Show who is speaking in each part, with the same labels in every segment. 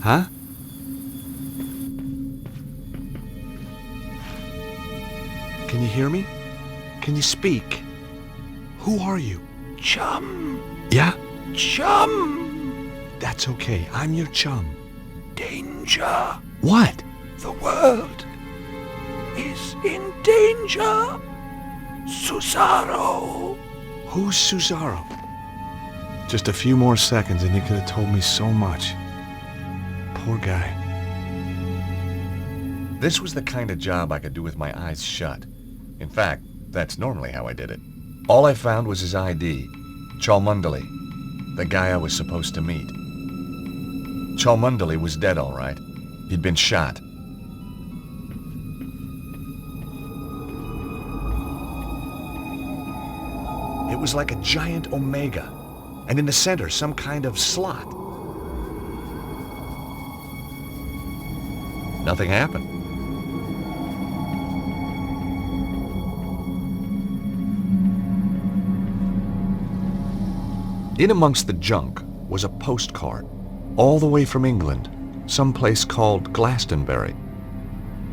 Speaker 1: Huh? Can you hear me? Can you speak? Who are you?
Speaker 2: Chum.
Speaker 1: Yeah?
Speaker 2: Chum.
Speaker 1: That's okay. I'm your chum.
Speaker 2: Danger.
Speaker 1: What?
Speaker 2: The world is in danger. Susaro.
Speaker 1: Who's Susaro? Just a few more seconds and he could have told me so much. Poor guy.
Speaker 3: This was the kind of job I could do with my eyes shut. In fact, that's normally how I did it. All I found was his ID, Cholmondeley, the guy I was supposed to meet. Cholmondeley was dead, all right. He'd been shot.
Speaker 1: It was like a giant omega, and in the center, some kind of slot.
Speaker 3: Nothing happened.
Speaker 1: In amongst the junk was a postcard, all the way from England, someplace called Glastonbury.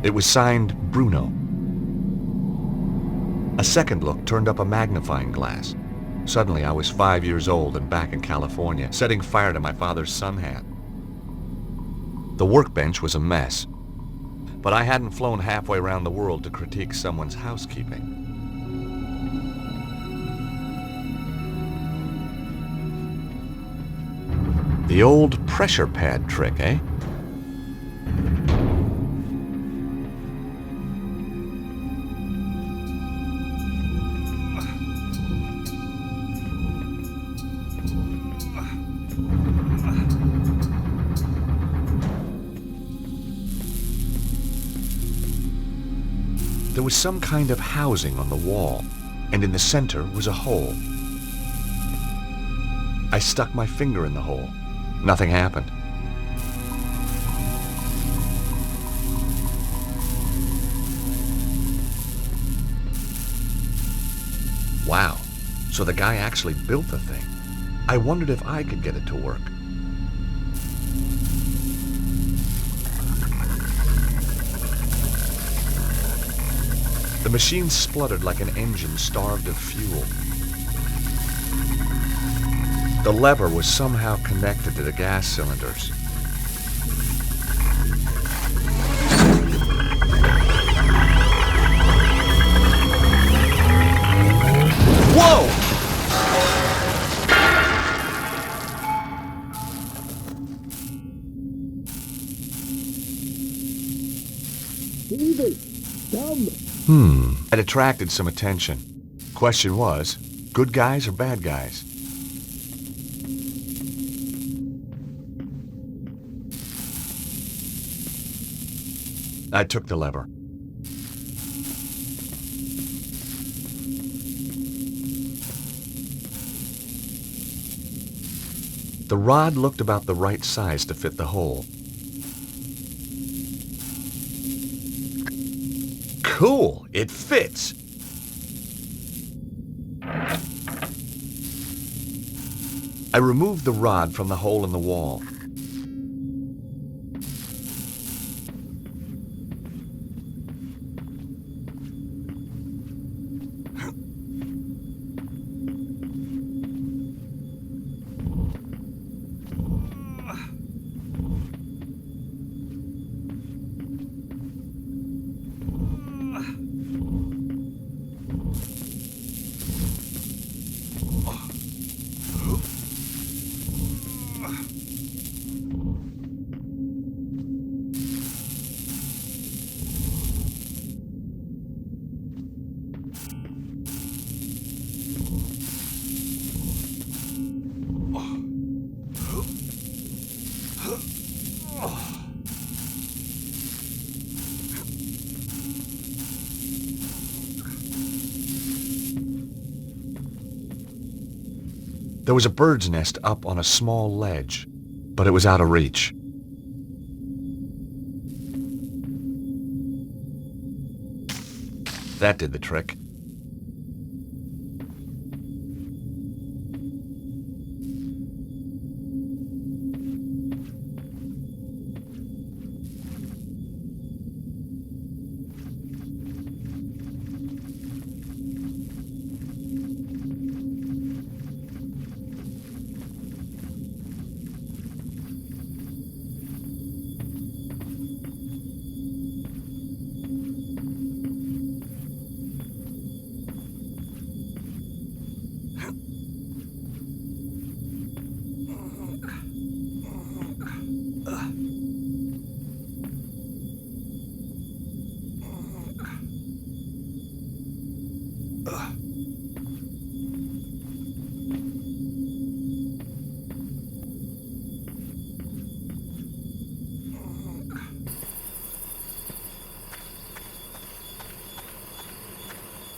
Speaker 1: It was signed Bruno. A second look turned up a magnifying glass. Suddenly I was 5 years old and back in California, setting fire to my father's sun hat. The workbench was a mess, but I hadn't flown halfway around the world to critique someone's housekeeping. The old pressure pad trick, eh? There was some kind of housing on the wall, and in the center was a hole. I stuck my finger in the hole. Nothing happened. Wow, so the guy actually built the thing. I wondered if I could get it to work. The machine spluttered like an engine starved of fuel. The lever was somehow connected to the gas cylinders. Whoa!
Speaker 2: David, come.
Speaker 1: It attracted some attention. Question was, good guys or bad guys? I took the lever. The rod looked about the right size to fit the hole. Cool, it fits. I removed the rod from the hole in the wall. There was a bird's nest up on a small ledge, but it was out of reach. That did the trick.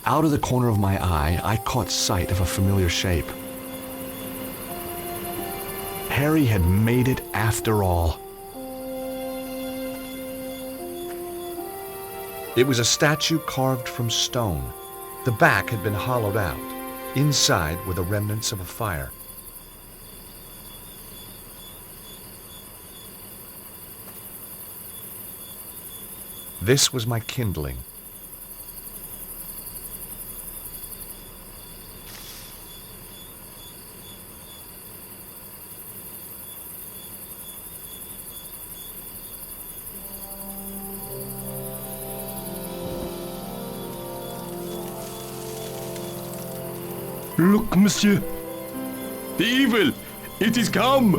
Speaker 1: Out of the corner of my eye, I caught sight of a familiar shape. Harry had made it after all. It was a statue carved from stone. The back had been hollowed out. Inside were the remnants of a fire. This was my kindling.
Speaker 4: Look, monsieur. The evil! It is come!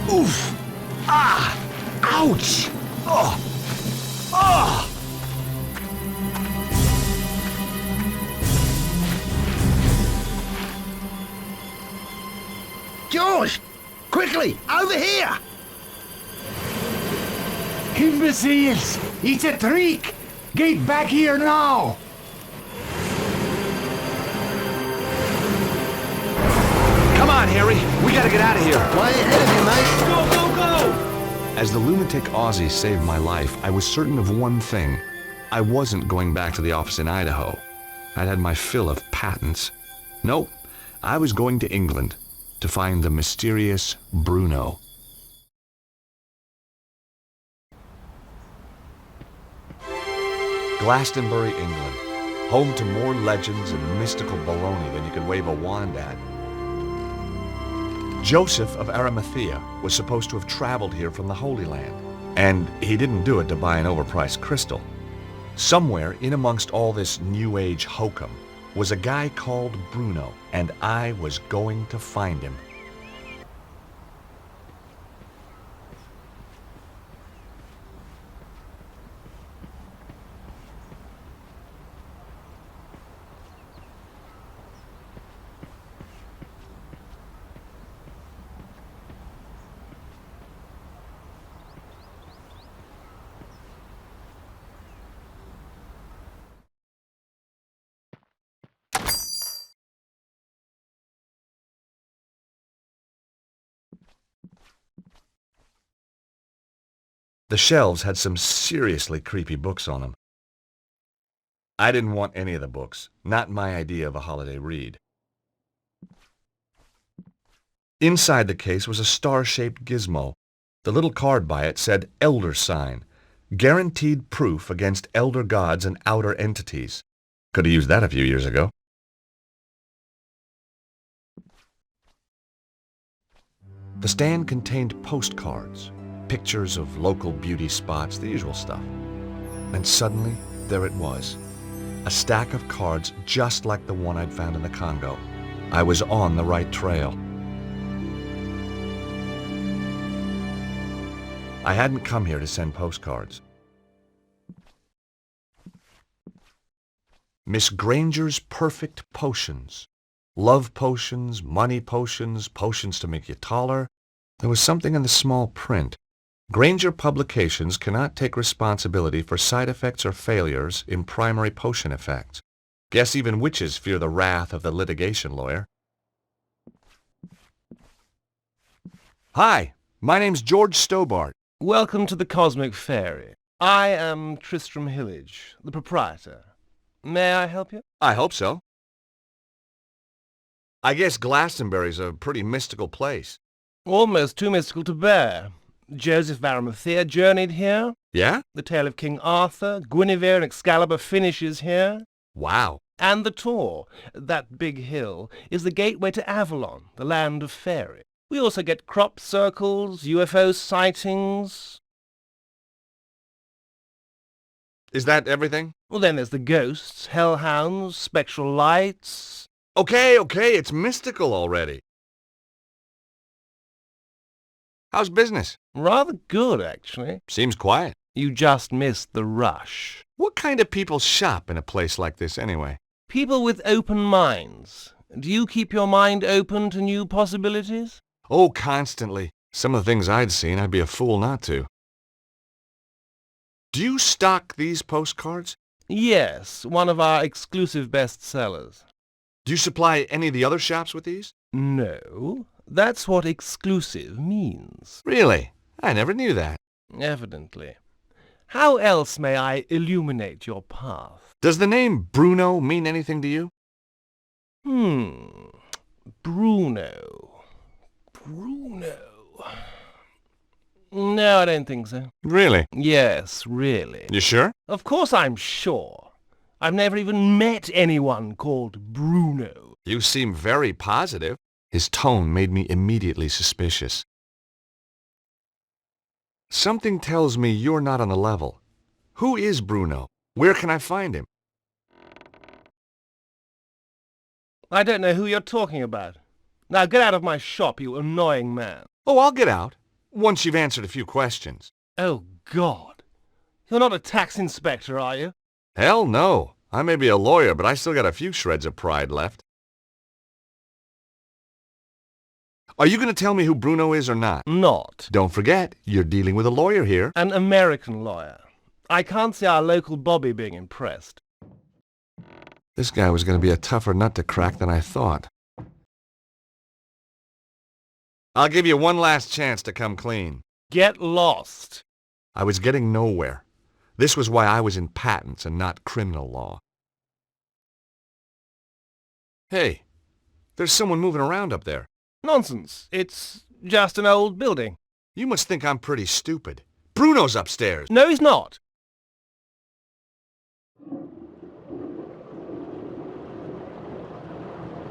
Speaker 1: Oof! Ah! Ouch! Oh! Oh!
Speaker 2: George! Quickly! Over here!
Speaker 4: Imbeciles! It's a trick! Get back here now!
Speaker 1: Come on, Harry! We gotta get out of here!
Speaker 2: Way ahead of you, mate!
Speaker 4: Go, go, go!
Speaker 1: As the lunatic Aussie saved my life, I was certain of one thing. I wasn't going back to the office in Idaho. I'd had my fill of patents. Nope, I was going to England to find the mysterious Bruno. Glastonbury, England, home to more legends and mystical baloney than you could wave a wand at. Joseph of Arimathea was supposed to have traveled here from the Holy Land, and he didn't do it to buy an overpriced crystal. Somewhere in amongst all this New Age hokum was a guy called Bruno, and I was going to find him. The shelves had some seriously creepy books on them. I didn't want any of the books, not my idea of a holiday read. Inside the case was a star-shaped gizmo. The little card by it said Elder Sign, guaranteed proof against elder gods and outer entities. Could have used that a few years ago. The stand contained postcards, pictures of local beauty spots, the usual stuff. And suddenly, there it was. A stack of cards just like the one I'd found in the Congo. I was on the right trail. I hadn't come here to send postcards. Miss Granger's perfect potions. Love potions, money potions, potions to make you taller. There was something in the small print. Granger Publications cannot take responsibility for side effects or failures in primary potion effects. Guess even witches fear the wrath of the litigation lawyer. Hi, my name's George Stobart.
Speaker 5: Welcome to the Cosmic Fairy. I am Tristram Hillage, the proprietor. May I help you?
Speaker 1: I hope so. I guess Glastonbury's a pretty mystical place.
Speaker 5: Almost too mystical to bear. Joseph of Arimathea journeyed here.
Speaker 1: Yeah?
Speaker 5: The tale of King Arthur, Guinevere and Excalibur finishes here.
Speaker 1: Wow.
Speaker 5: And the Tor, that big hill, is the gateway to Avalon, the land of fairy. We also get crop circles, UFO sightings.
Speaker 1: Is that everything?
Speaker 5: Well, then there's the ghosts, hellhounds, spectral lights.
Speaker 1: Okay, it's mystical already. How's business?
Speaker 5: Rather good, actually.
Speaker 1: Seems quiet.
Speaker 5: You just missed the rush.
Speaker 1: What kind of people shop in a place like this anyway?
Speaker 5: People with open minds. Do you keep your mind open to new possibilities?
Speaker 1: Oh, constantly. Some of the things I'd seen, I'd be a fool not to. Do you stock these postcards?
Speaker 5: Yes, one of our exclusive bestsellers.
Speaker 1: Do you supply any of the other shops with these?
Speaker 5: No, that's what exclusive means.
Speaker 1: Really? I never knew that.
Speaker 5: Evidently. How else may I illuminate your path?
Speaker 1: Does the name Bruno mean anything to you?
Speaker 5: Bruno. No, I don't think so.
Speaker 1: Really?
Speaker 5: Yes, really.
Speaker 1: You sure?
Speaker 5: Of course I'm sure. I've never even met anyone called Bruno.
Speaker 1: You seem very positive. His tone made me immediately suspicious. Something tells me you're not on the level. Who is Bruno? Where can I find him?
Speaker 5: I don't know who you're talking about. Now get out of my shop, you annoying man.
Speaker 1: Oh, I'll get out, once you've answered a few questions.
Speaker 5: Oh, God. You're not a tax inspector, are you?
Speaker 1: Hell no. I may be a lawyer, but I still got a few shreds of pride left. Are you going to tell me who Bruno is or not?
Speaker 5: Not.
Speaker 1: Don't forget, you're dealing with a lawyer here.
Speaker 5: An American lawyer. I can't see our local Bobby being impressed.
Speaker 1: This guy was going to be a tougher nut to crack than I thought. I'll give you one last chance to come clean.
Speaker 5: Get lost.
Speaker 1: I was getting nowhere. This was why I was in patents and not criminal law. Hey, there's someone moving around up there.
Speaker 5: Nonsense. It's just an old building.
Speaker 1: You must think I'm pretty stupid. Bruno's upstairs.
Speaker 5: No, he's not.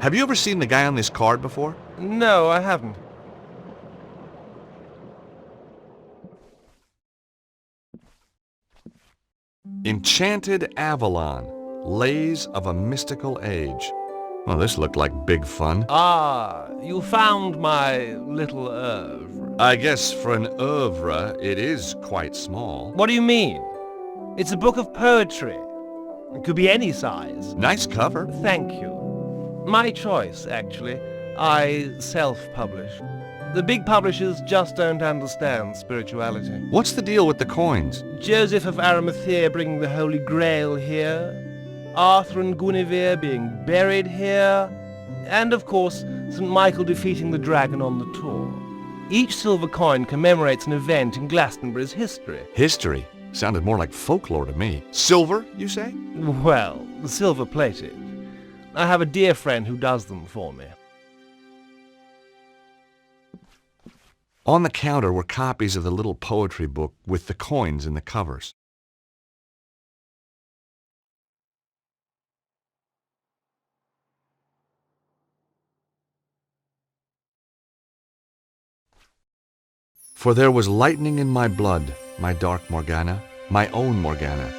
Speaker 1: Have you ever seen the guy on this card before?
Speaker 5: No, I haven't.
Speaker 1: Enchanted Avalon, Lays of a Mystical Age. Well, this looked like big fun.
Speaker 5: Ah, you found my little oeuvre.
Speaker 1: I guess for an oeuvre, it is quite small.
Speaker 5: What do you mean? It's a book of poetry. It could be any size.
Speaker 1: Nice cover.
Speaker 5: Thank you. My choice, actually. I self-publish. The big publishers just don't understand spirituality.
Speaker 1: What's the deal with the coins?
Speaker 5: Joseph of Arimathea bringing the Holy Grail here, Arthur and Guinevere being buried here, and of course, St. Michael defeating the dragon on the tour. Each silver coin commemorates an event in Glastonbury's history.
Speaker 1: History? Sounded more like folklore to me. Silver, you say?
Speaker 5: Well, silver-plated. I have a dear friend who does them for me.
Speaker 1: On the counter were copies of the little poetry book with the coins in the covers. For there was lightning in my blood, my dark Morgana, my own Morgana.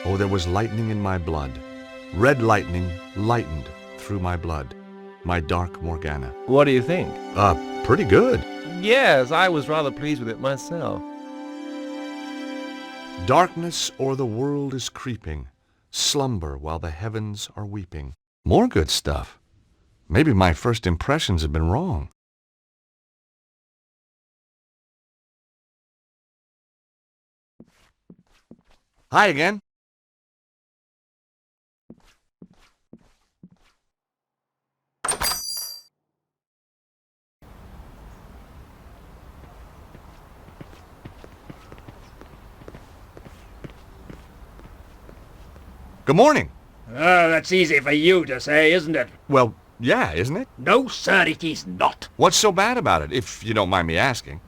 Speaker 1: Oh, there was lightning in my blood. Red lightning lightened through my blood, my dark Morgana.
Speaker 5: What do you think?
Speaker 1: Pretty good.
Speaker 5: Yes, I was rather pleased with it myself.
Speaker 1: Darkness o'er the world is creeping, slumber while the heavens are weeping. More good stuff. Maybe my first impressions have been wrong. Hi again. Good morning.
Speaker 6: That's easy for you to say, isn't it?
Speaker 1: Well, yeah, isn't it?
Speaker 6: No, sir, it is not.
Speaker 1: What's so bad about it, if you don't mind me asking?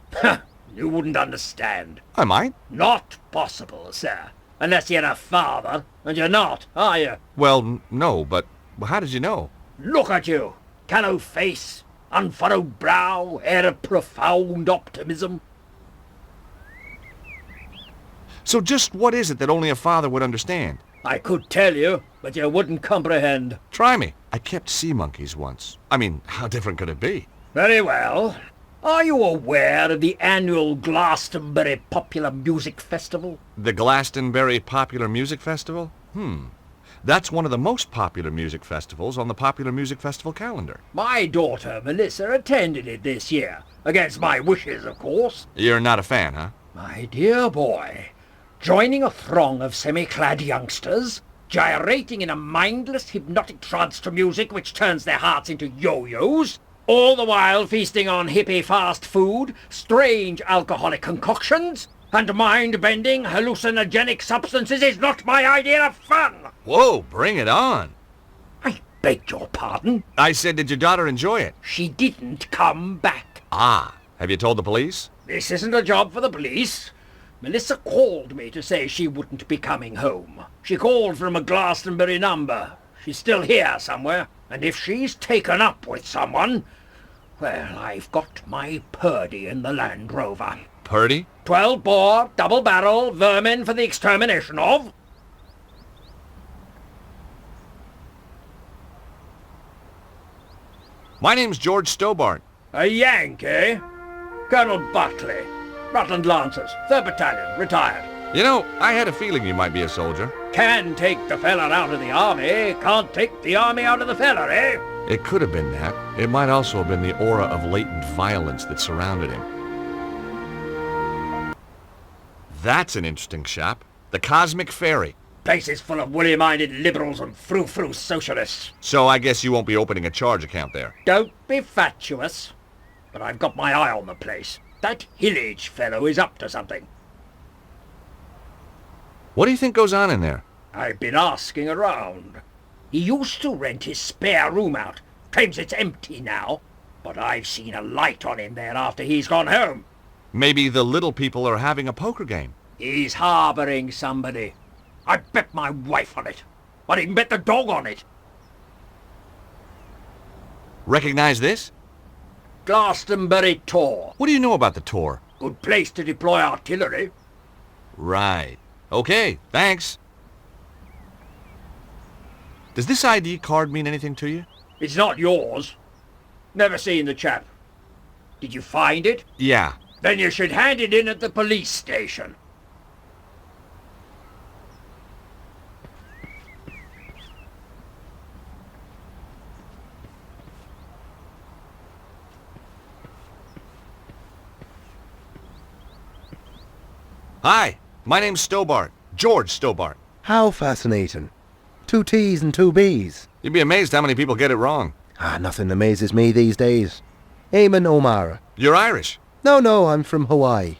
Speaker 6: You wouldn't understand.
Speaker 1: I might.
Speaker 6: Not possible, sir. Unless you're a father, and you're not, are you?
Speaker 1: Well, no, but how did you know?
Speaker 6: Look at you. Callow face, unfurrowed brow, air of profound optimism.
Speaker 1: So just what is it that only a father would understand?
Speaker 6: I could tell you, but you wouldn't comprehend.
Speaker 1: Try me. I kept sea monkeys once. I mean, how different could it be?
Speaker 6: Very well. Are you aware of the annual Glastonbury Popular Music Festival?
Speaker 1: The Glastonbury Popular Music Festival? That's one of the most popular music festivals on the Popular Music Festival calendar.
Speaker 6: My daughter, Melissa, attended it this year. Against my wishes, of course.
Speaker 1: You're not a fan, huh?
Speaker 6: My dear boy, joining a throng of semi-clad youngsters, gyrating in a mindless, hypnotic trance to music which turns their hearts into yo-yos, all the while feasting on hippie fast food, strange alcoholic concoctions, and mind-bending hallucinogenic substances is not my idea of fun!
Speaker 1: Whoa, bring it on.
Speaker 6: I beg your pardon?
Speaker 1: I said, did your daughter enjoy it?
Speaker 6: She didn't come back.
Speaker 1: Ah, have you told the police?
Speaker 6: This isn't a job for the police. Melissa called me to say she wouldn't be coming home. She called from a Glastonbury number. She's still here somewhere, and if she's taken up with someone, well, I've got my Purdy in the Land Rover.
Speaker 1: Purdy?
Speaker 6: 12-bore, double-barrel, vermin for the extermination of...
Speaker 1: My name's George Stobart.
Speaker 6: A Yankee? Colonel Buckley. Rutland Lancers, 3rd Battalion, retired.
Speaker 1: You know, I had a feeling you might be a soldier.
Speaker 6: Can take the fella out of the army, can't take the army out of the fella, eh?
Speaker 1: It could have been that. It might also have been the aura of latent violence that surrounded him. That's an interesting shop. The Cosmic Fairy.
Speaker 6: Place is full of woolly-minded liberals and frou-frou socialists.
Speaker 1: So I guess you won't be opening a charge account there.
Speaker 6: Don't be fatuous. But I've got my eye on the place. That Hillage fellow is up to something.
Speaker 1: What do you think goes on in there?
Speaker 6: I've been asking around. He used to rent his spare room out. Claims it's empty now. But I've seen a light on him there after he's gone home.
Speaker 1: Maybe the little people are having a poker game.
Speaker 6: He's harbouring somebody. I bet my wife on it. I'd even bet the dog on it.
Speaker 1: Recognize this?
Speaker 6: Glastonbury Tor.
Speaker 1: What do you know about the tour?
Speaker 6: Good place to deploy artillery.
Speaker 1: Right. Okay, thanks. Does this ID card mean anything to you?
Speaker 6: It's not yours. Never seen the chap. Did you find it?
Speaker 1: Yeah.
Speaker 6: Then you should hand it in at the police station.
Speaker 1: Hi, my name's Stobart. George Stobart.
Speaker 2: How fascinating. 2 T's and 2 B's.
Speaker 1: You'd be amazed how many people get it wrong.
Speaker 2: Nothing amazes me these days. Eamon O'Mara.
Speaker 1: You're Irish.
Speaker 2: No, I'm from Hawaii.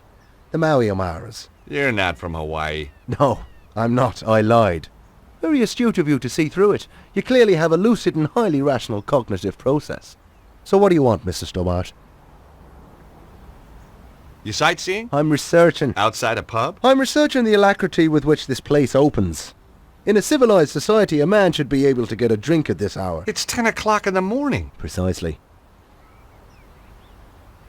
Speaker 2: The Maui O'Maras.
Speaker 1: You're not from Hawaii.
Speaker 2: No, I'm not. I lied. Very astute of you to see through it. You clearly have a lucid and highly rational cognitive process. So what do you want, Mr. Stobart?
Speaker 1: You sightseeing?
Speaker 2: I'm researching.
Speaker 1: Outside a pub?
Speaker 2: I'm researching the alacrity with which this place opens. In a civilized society, a man should be able to get a drink at this hour.
Speaker 1: It's 10 o'clock in the morning.
Speaker 2: Precisely.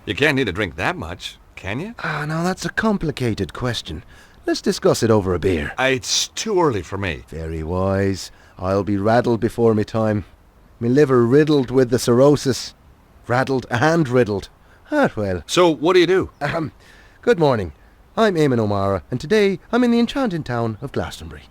Speaker 1: You can't need a drink that much, can you?
Speaker 2: Now that's a complicated question. Let's discuss it over a beer.
Speaker 1: It's too early for me.
Speaker 2: Very wise. I'll be raddled before me time. Me liver riddled with the cirrhosis. Raddled and riddled. Well.
Speaker 1: So, what do you do?
Speaker 2: Good morning. I'm Eamon O'Mara, and today I'm in the enchanting town of Glastonbury.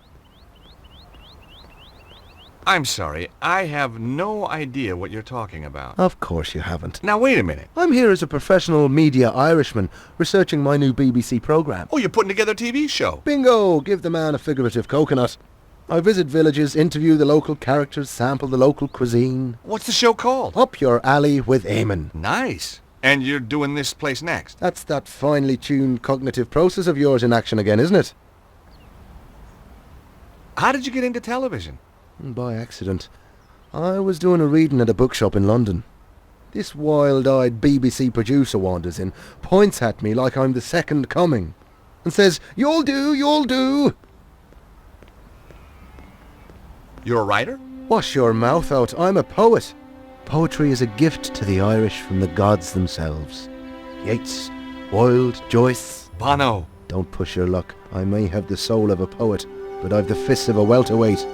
Speaker 1: I'm sorry, I have no idea what you're talking about.
Speaker 2: Of course you haven't.
Speaker 1: Now, wait a minute.
Speaker 2: I'm here as a professional media Irishman, researching my new BBC programme.
Speaker 1: Oh, you're putting together a TV show.
Speaker 2: Bingo! Give the man a figurative coconut. I visit villages, interview the local characters, sample the local cuisine.
Speaker 1: What's the show called?
Speaker 2: Up your alley with Eamon.
Speaker 1: Nice. And you're doing this place next?
Speaker 2: That's that finely tuned cognitive process of yours in action again, isn't it?
Speaker 1: How did you get into television?
Speaker 2: By accident. I was doing a reading at a bookshop in London. This wild-eyed BBC producer wanders in, points at me like I'm the second coming, and says, "You'll do, you'll do."
Speaker 1: You're a writer?
Speaker 2: Wash your mouth out, I'm a poet. Poetry is a gift to the Irish from the gods themselves. Yeats, Wilde, Joyce.
Speaker 1: Bono.
Speaker 2: Don't push your luck. I may have the soul of a poet, but I've the fists of a welterweight.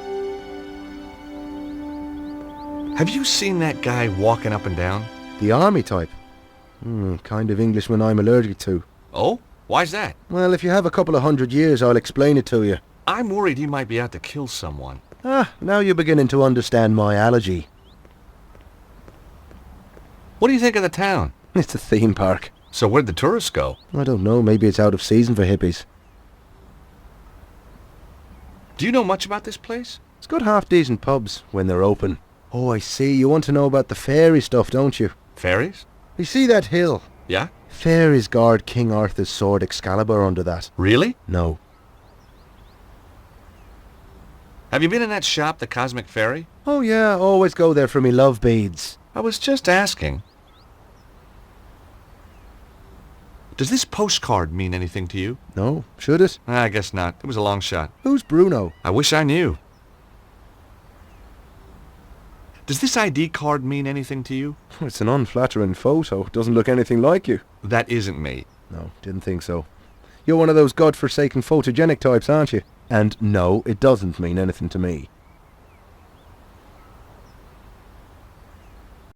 Speaker 1: Have you seen that guy walking up and down?
Speaker 2: The army type. Kind of Englishman I'm allergic to.
Speaker 1: Oh? Why's that?
Speaker 2: Well, if you have a couple of 100 years, I'll explain it to you.
Speaker 1: I'm worried he might be out to kill someone.
Speaker 2: Now you're beginning to understand my allergy.
Speaker 1: What do you think of the town?
Speaker 2: It's a theme park.
Speaker 1: So where'd the tourists go?
Speaker 2: I don't know, maybe it's out of season for hippies.
Speaker 1: Do you know much about this place?
Speaker 2: It's got half-decent pubs when they're open. Oh, I see, you want to know about the fairy stuff, don't you?
Speaker 1: Fairies?
Speaker 2: You see that hill?
Speaker 1: Yeah?
Speaker 2: Fairies guard King Arthur's sword Excalibur under that.
Speaker 1: Really?
Speaker 2: No.
Speaker 1: Have you been in that shop, the Cosmic Fairy?
Speaker 2: Oh yeah, I always go there for me love beads.
Speaker 1: I was just asking. Does this postcard mean anything to you?
Speaker 2: No, should it?
Speaker 1: I guess not. It was a long shot.
Speaker 2: Who's Bruno?
Speaker 1: I wish I knew. Does this ID card mean anything to you?
Speaker 2: It's an unflattering photo. Doesn't look anything like you.
Speaker 1: That isn't me.
Speaker 2: No, didn't think so. You're one of those godforsaken photogenic types, aren't you? And no, it doesn't mean anything to me.